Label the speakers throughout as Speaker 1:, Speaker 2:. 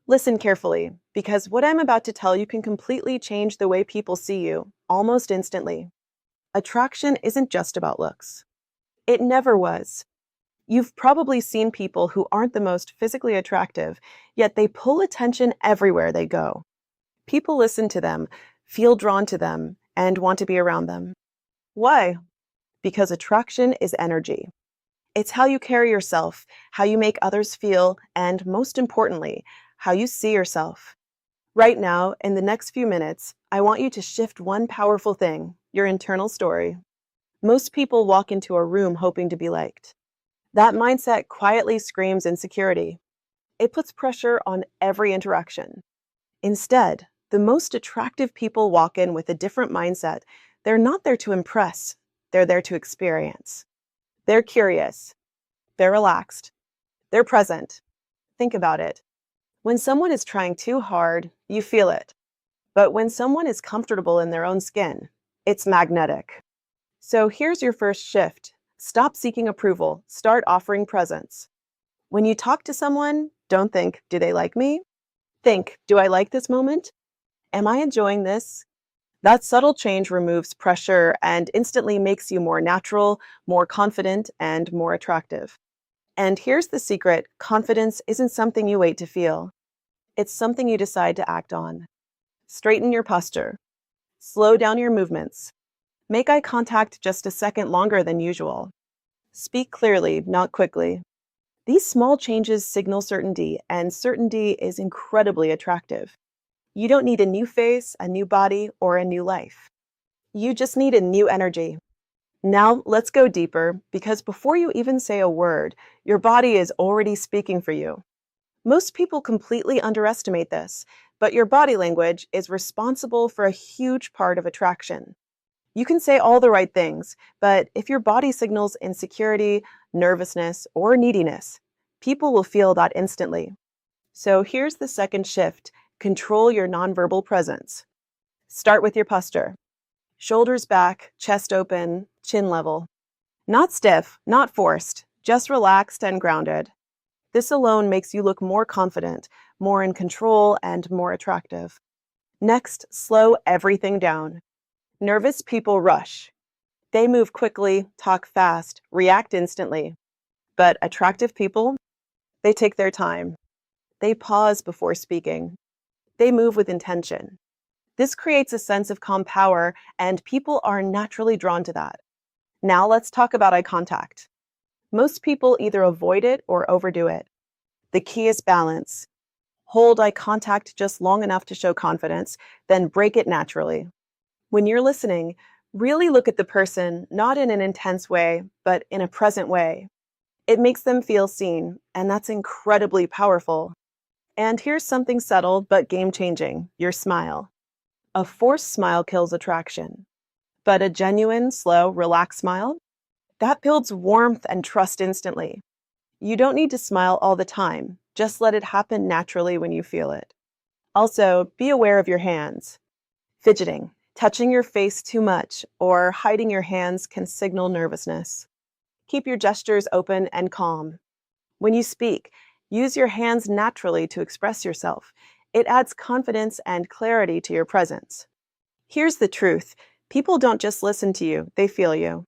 Speaker 1: Listen carefully, because what I'm about to tell you can completely change the way people see you, almost instantly. Attraction isn't just about looks. It never was. You've probably seen people who aren't the most physically attractive, yet they pull attention everywhere they go. People listen to them, feel drawn to them, and want to be around them. Why? Because attraction is energy. It's how you carry yourself, how you make others feel, and most importantly, how you see yourself. Right now, in the next few minutes, I want you to shift one powerful thing, your internal story. Most people walk into a room hoping to be liked. That mindset quietly screams insecurity. It puts pressure on every interaction. Instead, the most attractive people walk in with a different mindset. They're not there to impress, they're there to experience. They're curious, they're relaxed, they're present. Think about it. When someone is trying too hard, you feel it. But when someone is comfortable in their own skin, it's magnetic. So here's your first shift. Stop seeking approval. Start offering presence. When you talk to someone, don't think, do they like me? Think, do I like this moment? Am I enjoying this? That subtle change removes pressure and instantly makes you more natural, more confident, and more attractive. And here's the secret: confidence isn't something you wait to feel. It's something you decide to act on. Straighten your posture. Slow down your movements. Make eye contact just a second longer than usual. Speak clearly, not quickly. These small changes signal certainty, and certainty is incredibly attractive. You don't need a new face, a new body, or a new life. You just need a new energy. Now, let's go deeper, because before you even say a word, your body is already speaking for you. Most people completely underestimate this, but your body language is responsible for a huge part of attraction. You can say all the right things, but if your body signals insecurity, nervousness, or neediness, people will feel that instantly. So here's the second shift: control your nonverbal presence. Start with your posture. Shoulders back, chest open, chin level. Not stiff, not forced, just relaxed and grounded. This alone makes you look more confident, more in control, and more attractive. Next, slow everything down. Nervous people rush. They move quickly, talk fast, react instantly. But attractive people, they take their time. They pause before speaking. They move with intention. This creates a sense of calm power, and people are naturally drawn to that. Now let's talk about eye contact. Most people either avoid it or overdo it. The key is balance. Hold eye contact just long enough to show confidence, then break it naturally. When you're listening, really look at the person, not in an intense way, but in a present way. It makes them feel seen, and that's incredibly powerful. And here's something subtle but game-changing: your smile. A forced smile kills attraction. But a genuine, slow, relaxed smile, that builds warmth and trust instantly. You don't need to smile all the time. Just let it happen naturally when you feel it. Also, be aware of your hands. Fidgeting, touching your face too much, or hiding your hands can signal nervousness. Keep your gestures open and calm. When you speak, use your hands naturally to express yourself. It adds confidence and clarity to your presence. Here's the truth: people don't just listen to you, they feel you.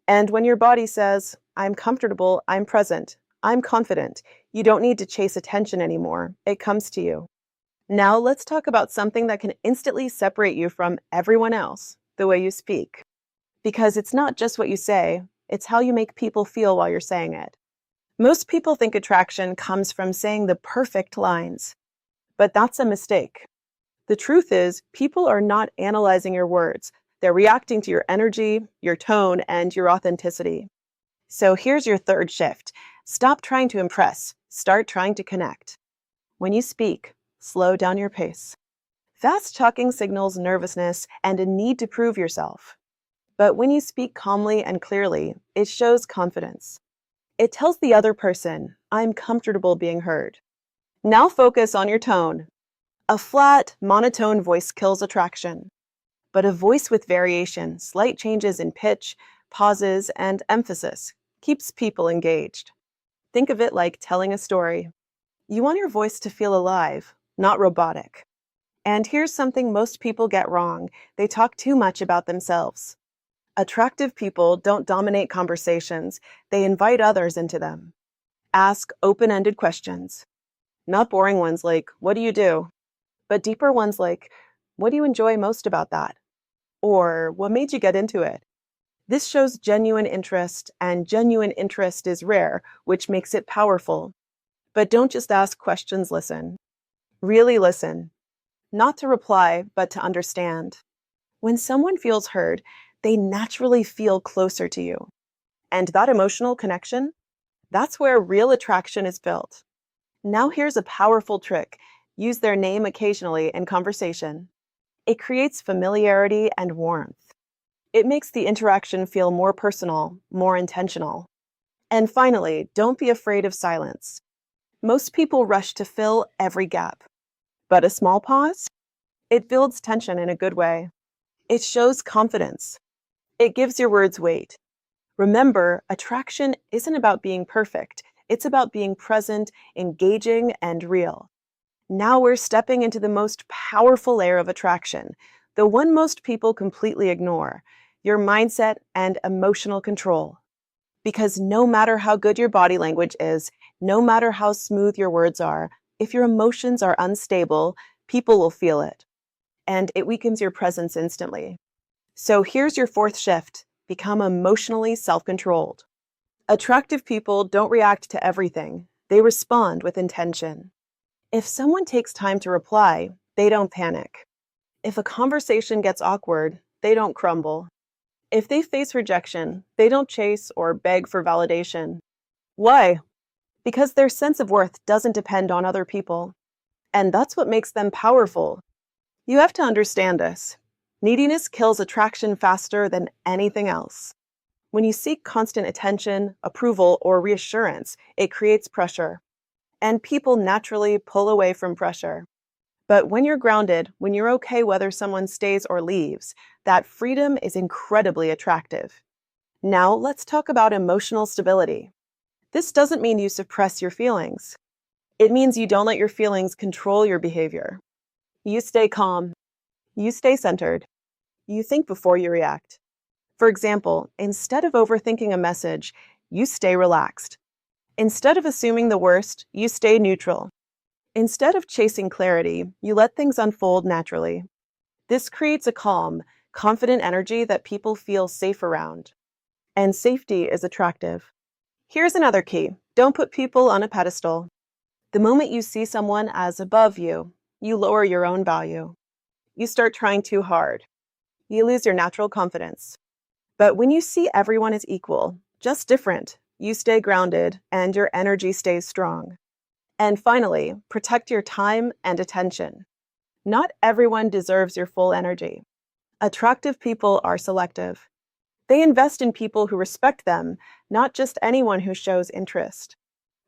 Speaker 1: And when your body says, I'm comfortable, I'm present, I'm confident, you don't need to chase attention anymore. It comes to you. Now let's talk about something that can instantly separate you from everyone else: the way you speak. Because it's not just what you say, it's how you make people feel while you're saying it. Most people think attraction comes from saying the perfect lines, but that's a mistake. The truth is, people are not analyzing your words. They're reacting to your energy, your tone, and your authenticity. So here's your third shift. Stop trying to impress. Start trying to connect. When you speak, slow down your pace. Fast talking signals nervousness and a need to prove yourself. But when you speak calmly and clearly, it shows confidence. It tells the other person, I'm comfortable being heard. Now focus on your tone. A flat, monotone voice kills attraction. But a voice with variation, slight changes in pitch, pauses, and emphasis, keeps people engaged. Think of it like telling a story. You want your voice to feel alive, not robotic. And here's something most people get wrong. They talk too much about themselves. Attractive people don't dominate conversations, they invite others into them. Ask open ended questions, not boring ones like, "What do you do?" but deeper ones like, "What do you enjoy most about that?" Or, "What made you get into it?" This shows genuine interest, and genuine interest is rare, which makes it powerful. But don't just ask questions, listen. Really listen. Not to reply, but to understand. When someone feels heard, they naturally feel closer to you. And that emotional connection, that's where real attraction is built. Now here's a powerful trick. Use their name occasionally in conversation. It creates familiarity and warmth. It makes the interaction feel more personal, more intentional. And finally, don't be afraid of silence. Most people rush to fill every gap. But a small pause? It builds tension in a good way. It shows confidence. It gives your words weight. Remember, attraction isn't about being perfect. It's about being present, engaging, and real. Now we're stepping into the most powerful layer of attraction, the one most people completely ignore, your mindset and emotional control. Because no matter how good your body language is, no matter how smooth your words are, if your emotions are unstable, people will feel it. And it weakens your presence instantly. So here's your fourth shift. Become emotionally self-controlled. Attractive people don't react to everything. They respond with intention. If someone takes time to reply, they don't panic. If a conversation gets awkward, they don't crumble. If they face rejection, they don't chase or beg for validation. Why? Because their sense of worth doesn't depend on other people. And that's what makes them powerful. You have to understand this. Neediness kills attraction faster than anything else. When you seek constant attention, approval, or reassurance, it creates pressure. And people naturally pull away from pressure. But when you're grounded, when you're okay whether someone stays or leaves, that freedom is incredibly attractive. Now, let's talk about emotional stability. This doesn't mean you suppress your feelings. It means you don't let your feelings control your behavior. You stay calm. You stay centered. You think before you react. For example, instead of overthinking a message, you stay relaxed. Instead of assuming the worst, you stay neutral. Instead of chasing clarity, you let things unfold naturally. This creates a calm, confident energy that people feel safe around. And safety is attractive. Here's another key. Don't put people on a pedestal. The moment you see someone as above you, you lower your own value. You start trying too hard. You lose your natural confidence. But when you see everyone as equal, just different, you stay grounded and your energy stays strong. And finally, protect your time and attention. Not everyone deserves your full energy. Attractive people are selective. They invest in people who respect them, not just anyone who shows interest.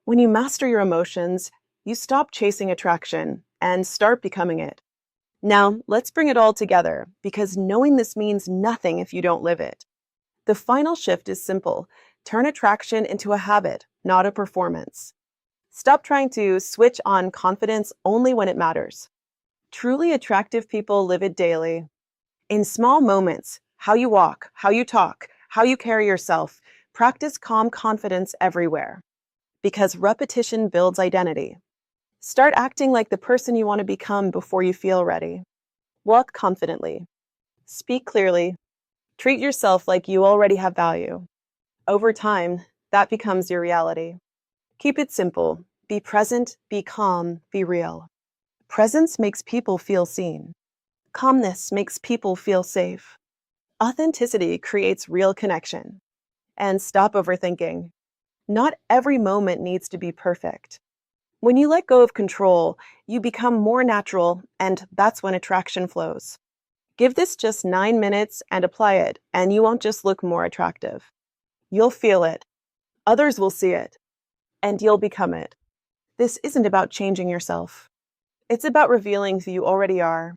Speaker 1: When you master your emotions, you stop chasing attraction and start becoming it. Now, let's bring it all together, because knowing this means nothing if you don't live it. The final shift is simple. Turn attraction into a habit, not a performance. Stop trying to switch on confidence only when it matters. Truly attractive people live it daily. In small moments, how you walk, how you talk, how you carry yourself, practice calm confidence everywhere. Because repetition builds identity. Start acting like the person you want to become before you feel ready. Walk confidently. Speak clearly. Treat yourself like you already have value. Over time, that becomes your reality. Keep it simple. Be present, be calm, be real. Presence makes people feel seen. Calmness makes people feel safe. Authenticity creates real connection. And stop overthinking. Not every moment needs to be perfect. When you let go of control, you become more natural, and that's when attraction flows. Give this just 9 minutes and apply it, and you won't just look more attractive. You'll feel it. Others will see it. And you'll become it. This isn't about changing yourself. It's about revealing who you already are.